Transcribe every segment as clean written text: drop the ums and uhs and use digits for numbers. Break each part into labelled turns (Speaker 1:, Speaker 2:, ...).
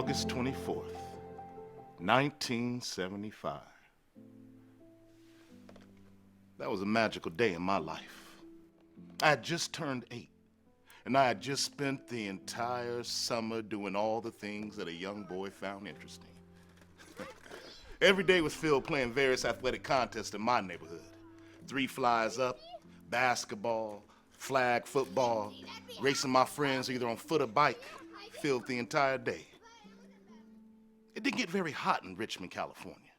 Speaker 1: August 24th, 1975. That was a magical day in my life. I had just turned 8, and I had just spent the entire summer doing all the things that a young boy found interesting. Every day was filled playing various athletic contests in my neighborhood. 3 flies up, basketball, flag football, racing my friends either on foot or bike, filled the entire day. It didn't get very hot in Richmond, California,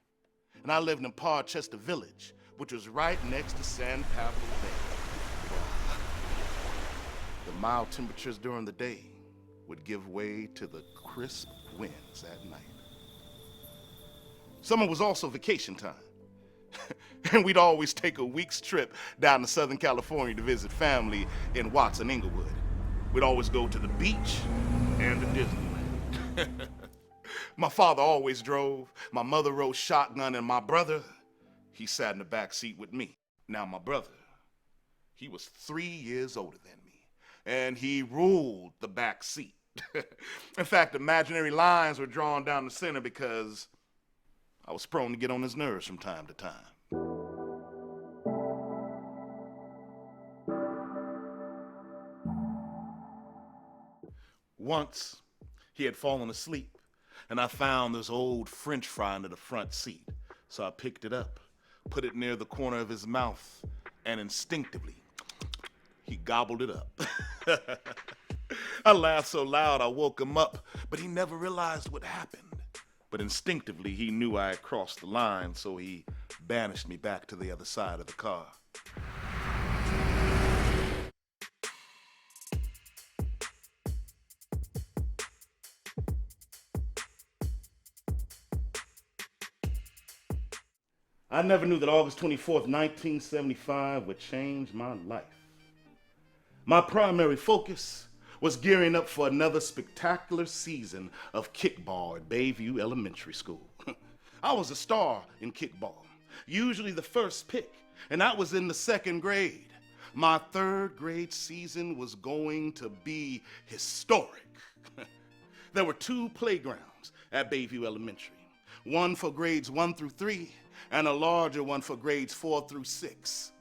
Speaker 1: and I lived in Parchester Village, which was right next to San Pablo Bay. The mild temperatures during the day would give way to the crisp winds at night. Summer was also vacation time, and we'd always take a week's trip down to Southern California to visit family in Watson, Inglewood. We'd always go to the beach and to Disneyland. My father always drove, my mother rode shotgun, and my brother, he sat in the back seat with me. Now my brother, he was 3 years older than me, and he ruled the back seat. In fact, imaginary lines were drawn down the center because I was prone to get on his nerves from time to time. Once, he had fallen asleep, and I found this old French fry under the front seat. So I picked it up, put it near the corner of his mouth, and instinctively, he gobbled it up. I laughed so loud I woke him up, but he never realized what happened. But instinctively, he knew I had crossed the line, so he banished me back to the other side of the car. I never knew that August 24th, 1975 would change my life. My primary focus was gearing up for another spectacular season of kickball at Bayview Elementary School. I was a star in kickball, usually the first pick, and I was in the 2nd grade. My 3rd grade season was going to be historic. There were 2 playgrounds at Bayview Elementary, one for grades 1 through 3, and a larger one for grades 4 through 6.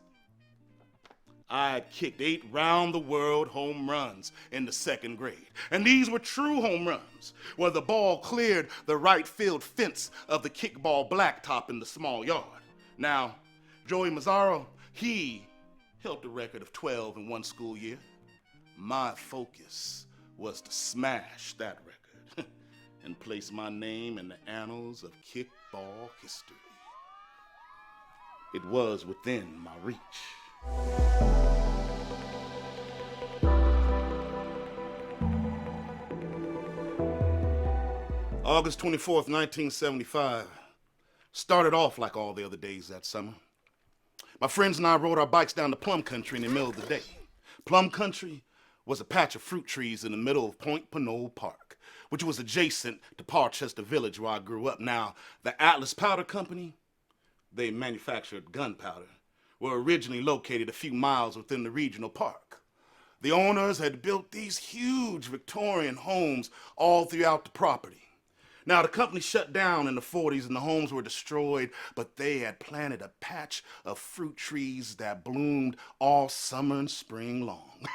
Speaker 1: I had kicked 8 round-the-world home runs in the 2nd grade, and these were true home runs, where the ball cleared the right field fence of the kickball blacktop in the small yard. Now, Joey Mazzaro, he held the record of 12 in one school year. My focus was to smash that record and place my name in the annals of kickball history. It was within my reach. August 24th, 1975 started off like all the other days that summer. My friends and I rode our bikes down to Plum Country in the middle of the day. Plum Country was a patch of fruit trees in the middle of Point Pinole Park, which was adjacent to Parchester Village where I grew up. Now, the Atlas Powder Company, they manufactured gunpowder, were originally located a few miles within the regional park. The owners had built these huge Victorian homes all throughout the property. Now, the company shut down in the 40s and the homes were destroyed, but they had planted a patch of fruit trees that bloomed all summer and spring long.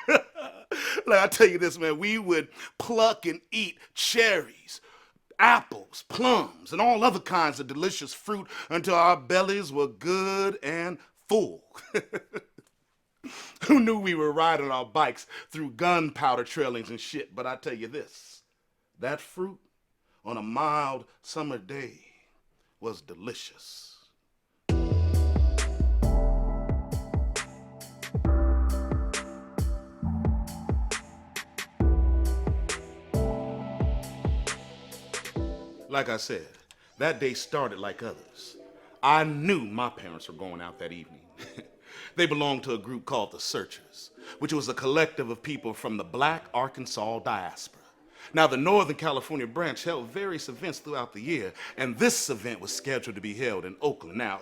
Speaker 1: Like, I tell you this, man, we would pluck and eat cherries, apples, plums, and all other kinds of delicious fruit until our bellies were good and full. Who knew we were riding our bikes through gunpowder trailings and shit? But I tell you this, that fruit on a mild summer day was delicious. Like I said, that day started like others. I knew my parents were going out that evening. They belonged to a group called the Searchers, which was a collective of people from the Black Arkansas diaspora. Now, the Northern California branch held various events throughout the year, and this event was scheduled to be held in Oakland. Now,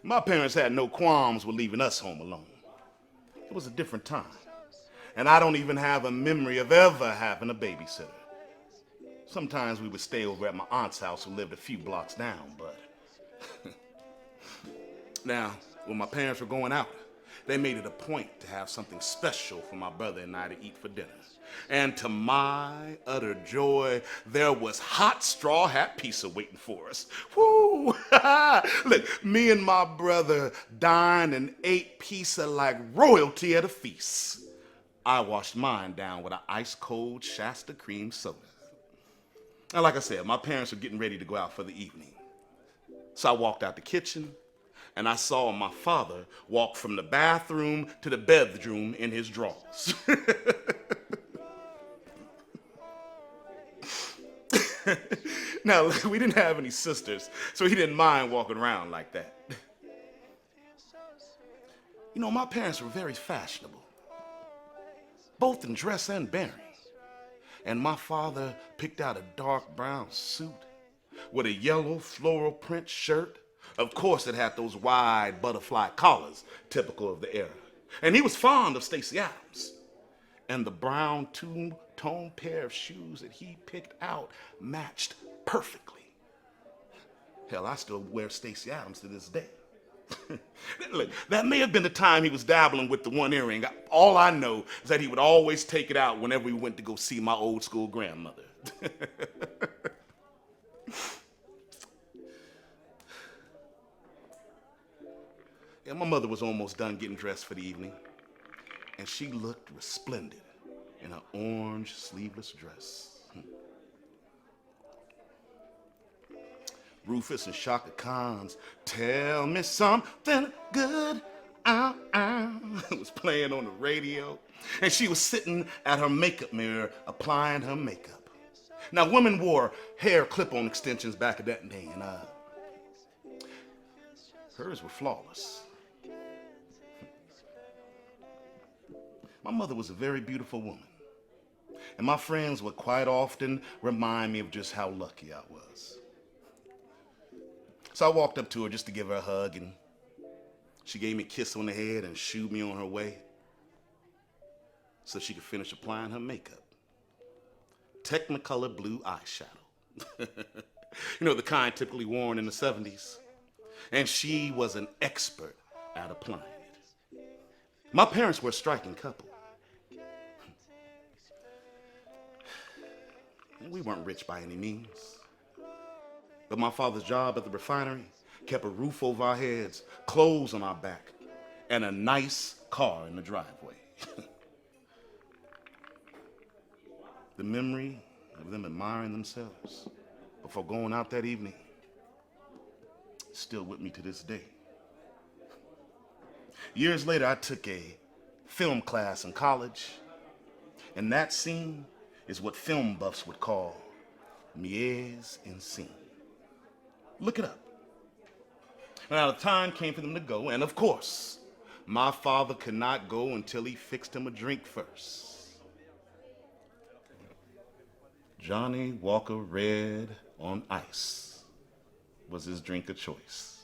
Speaker 1: my parents had no qualms with leaving us home alone. It was a different time, and I don't even have a memory of ever having a babysitter. Sometimes we would stay over at my aunt's house who lived a few blocks down, but... Now, when my parents were going out, they made it a point to have something special for my brother and I to eat for dinner. And to my utter joy, there was hot straw hat pizza waiting for us. Woo! Look, me and my brother dined and ate pizza like royalty at a feast. I washed mine down with an ice-cold Shasta cream soda. And like I said, my parents were getting ready to go out for the evening. So I walked out the kitchen, and I saw my father walk from the bathroom to the bedroom in his drawers. Now, look, we didn't have any sisters, so he didn't mind walking around like that. You know, my parents were very fashionable, both in dress and bearing. And my father picked out a dark brown suit with a yellow floral print shirt. Of course, it had those wide butterfly collars, typical of the era. And he was fond of Stacey Adams. And the brown two-tone pair of shoes that he picked out matched perfectly. Hell, I still wear Stacey Adams to this day. Look, that may have been the time he was dabbling with the one earring. All I know is that he would always take it out whenever we went to go see my old school grandmother. Yeah, my mother was almost done getting dressed for the evening, and she looked resplendent in her orange sleeveless dress. Rufus and Shaka Khan's "Tell Me Something Good" was playing on the radio, and she was sitting at her makeup mirror applying her makeup. Now, women wore hair clip-on extensions back in that day, and hers were flawless. My mother was a very beautiful woman, and my friends would quite often remind me of just how lucky I was. So I walked up to her just to give her a hug, and she gave me a kiss on the head and shooed me on her way so she could finish applying her makeup. Technicolor blue eyeshadow. You know, the kind typically worn in the 70s. And she was an expert at applying it. My parents were a striking couple. And we weren't rich by any means. But my father's job at the refinery kept a roof over our heads, clothes on our back, and a nice car in the driveway. The memory of them admiring themselves before going out that evening is still with me to this day. Years later, I took a film class in college, and that scene is what film buffs would call mise en scene. Look it up. Now, the time came for them to go, and of course, my father could not go until he fixed him a drink first. Johnny Walker Red on ice was his drink of choice.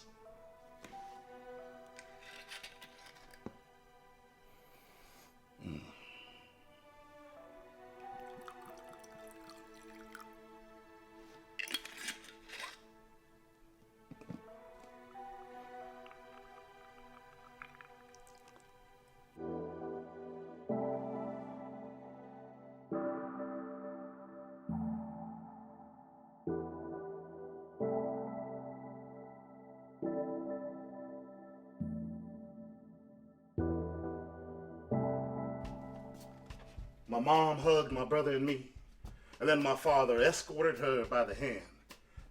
Speaker 1: My mom hugged my brother and me, and then my father escorted her by the hand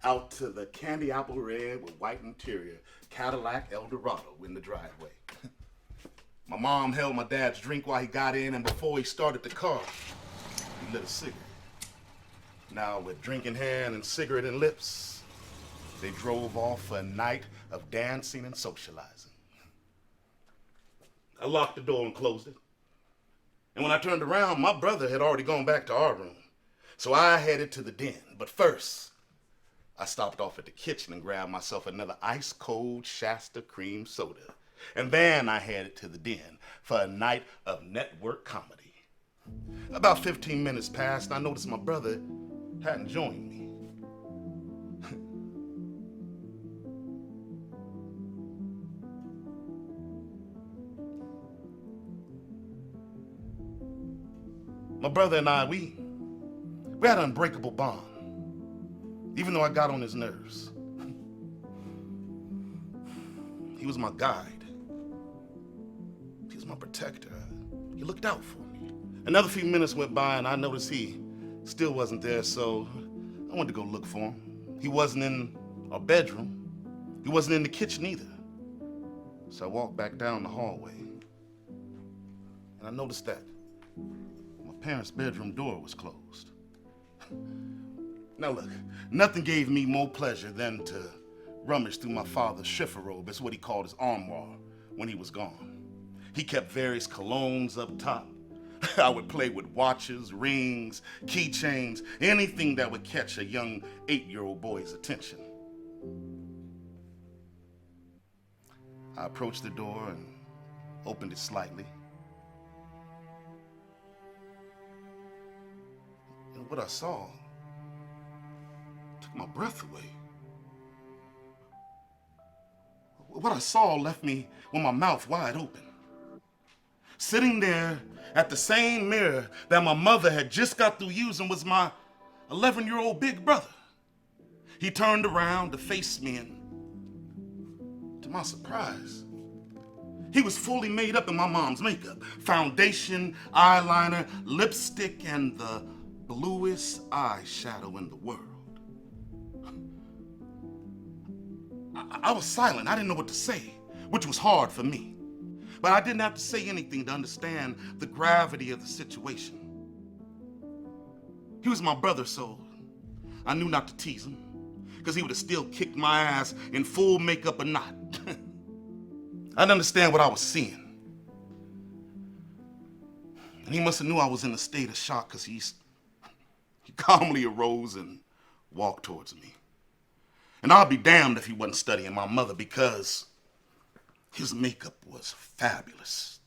Speaker 1: out to the candy apple red with white interior Cadillac Eldorado in the driveway. My mom held my dad's drink while he got in, and before he started the car, he lit a cigarette. Now, with drink in hand and cigarette in lips, they drove off for a night of dancing and socializing. I locked the door and closed it. And when I turned around, my brother had already gone back to our room. So I headed to the den. But first, I stopped off at the kitchen and grabbed myself another ice-cold Shasta cream soda. And then I headed to the den for a night of network comedy. About 15 minutes passed, and I noticed my brother hadn't joined me. My brother and I, we had an unbreakable bond, even though I got on his nerves. He was my guide. He was my protector. He looked out for me. Another few minutes went by and I noticed he still wasn't there, so I went to go look for him. He wasn't in our bedroom. He wasn't in the kitchen either. So I walked back down the hallway and I noticed that my parents' bedroom door was closed. Now look, nothing gave me more pleasure than to rummage through my father's chifforobe. That's what he called his armoire when he was gone. He kept various colognes up top. I would play with watches, rings, keychains, anything that would catch a young 8-year-old boy's attention. I approached the door and opened it slightly. And what I saw took my breath away. What I saw left me with my mouth wide open. Sitting there at the same mirror that my mother had just got through using was my 11-year-old big brother. He turned around to face me, and to my surprise, he was fully made up in my mom's makeup. Foundation, eyeliner, lipstick, and the bluest eyeshadow in the world. I was silent. I didn't know what to say, which was hard for me. But I didn't have to say anything to understand the gravity of the situation. He was my brother, so I knew not to tease him, because he would have still kicked my ass in full makeup or not. I didn't understand what I was seeing. And he must have knew I was in a state of shock, because he calmly arose and walked towards me. And I'll be damned if he wasn't studying my mother, because his makeup was fabulous.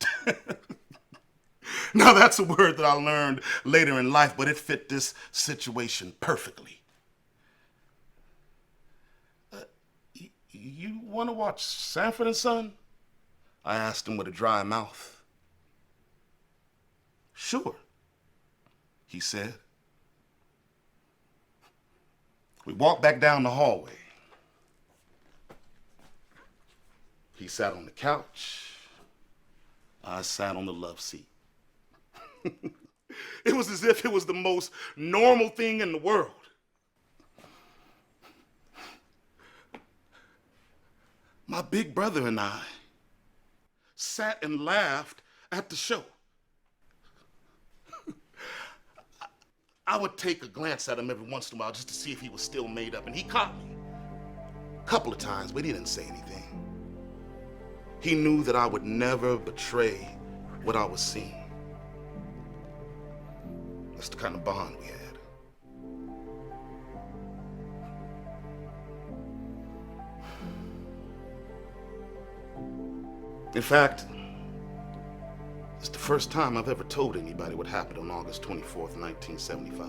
Speaker 1: Now that's a word that I learned later in life, but it fit this situation perfectly. You want to watch Sanford and Son? I asked him with a dry mouth. Sure, he said. We walked back down the hallway. He sat on the couch. I sat on the love seat. It was as if it was the most normal thing in the world. My big brother and I sat and laughed at the show. I would take a glance at him every once in a while just to see if he was still made up, and he caught me a couple of times, but he didn't say anything. He knew that I would never betray what I was seeing. That's the kind of bond we had. In fact, it's the first time I've ever told anybody what happened on August 24th, 1975.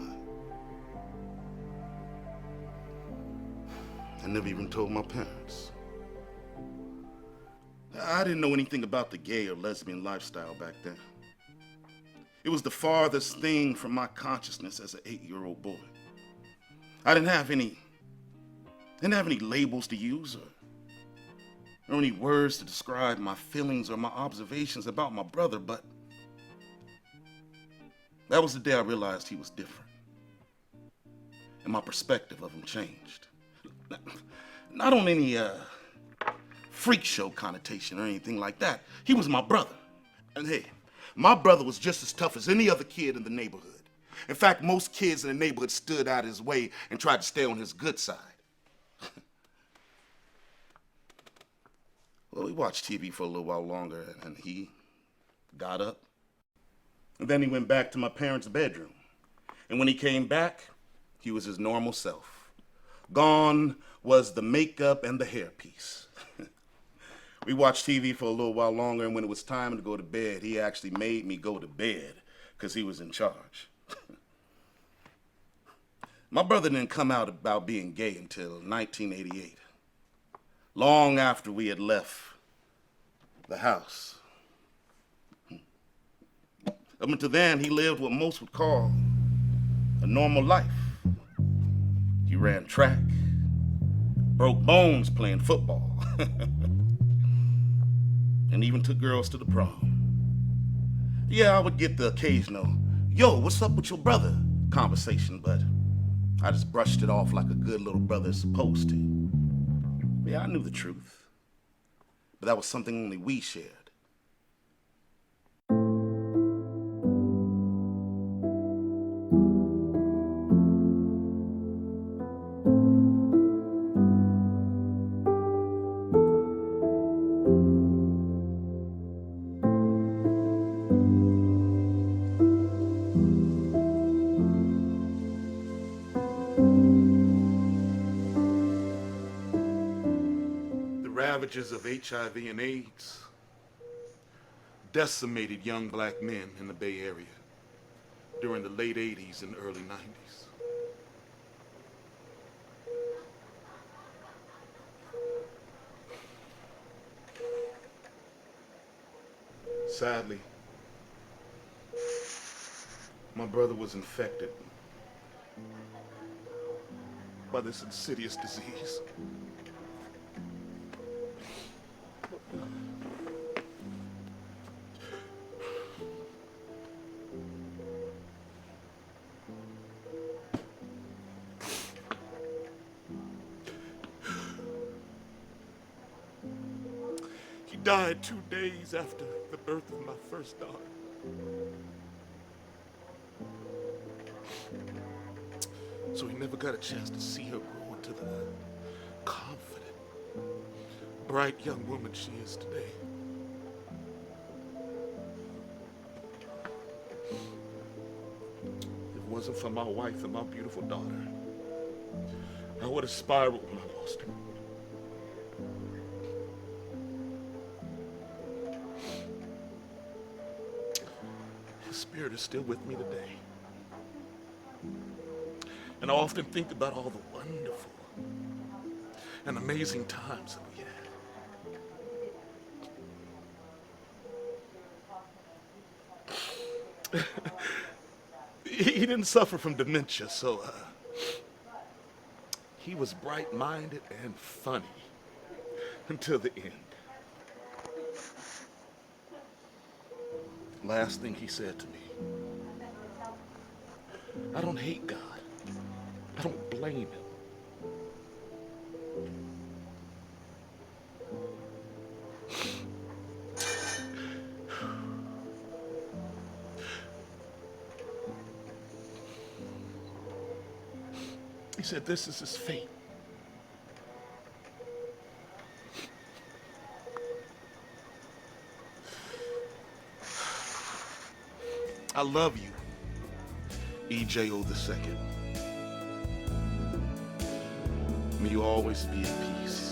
Speaker 1: I never even told my parents. I didn't know anything about the gay or lesbian lifestyle back then. It was the farthest thing from my consciousness as an 8-year-old boy. I didn't have any labels to use or any words to describe my feelings or my observations about my brother, but that was the day I realized he was different. And my perspective of him changed. Not on any freak show connotation or anything like that. He was my brother. And hey, my brother was just as tough as any other kid in the neighborhood. In fact, most kids in the neighborhood stood out his way and tried to stay on his good side. Well, we watched TV for a little while longer, and he got up. And then he went back to my parents' bedroom. And when he came back, he was his normal self. Gone was the makeup and the hairpiece. We watched TV for a little while longer, and when it was time to go to bed, he actually made me go to bed because he was in charge. My brother didn't come out about being gay until 1988, long after we had left the house. Up until then, he lived what most would call a normal life. He ran track, broke bones playing football, and even took girls to the prom. Yeah, I would get the occasional, yo, what's up with your brother conversation, but I just brushed it off like a good little brother is supposed to. Yeah, I knew the truth, but that was something only we shared. Ravages of HIV and AIDS decimated young black men in the Bay Area during the late 80s and early 90s. Sadly, my brother was infected by this insidious disease. He died 2 days after the birth of my first daughter. So he never got a chance to see her grow into the confident, bright young woman she is today. If it wasn't for my wife and my beautiful daughter, I would have spiraled when I lost her. His spirit is still with me today. And I often think about all the wonderful and amazing times that we had. He didn't suffer from dementia, so he was bright-minded and funny until the end. Last thing he said to me, I don't hate God. I don't blame him. He said this is his fate. I love you, EJO II. May you always be at peace.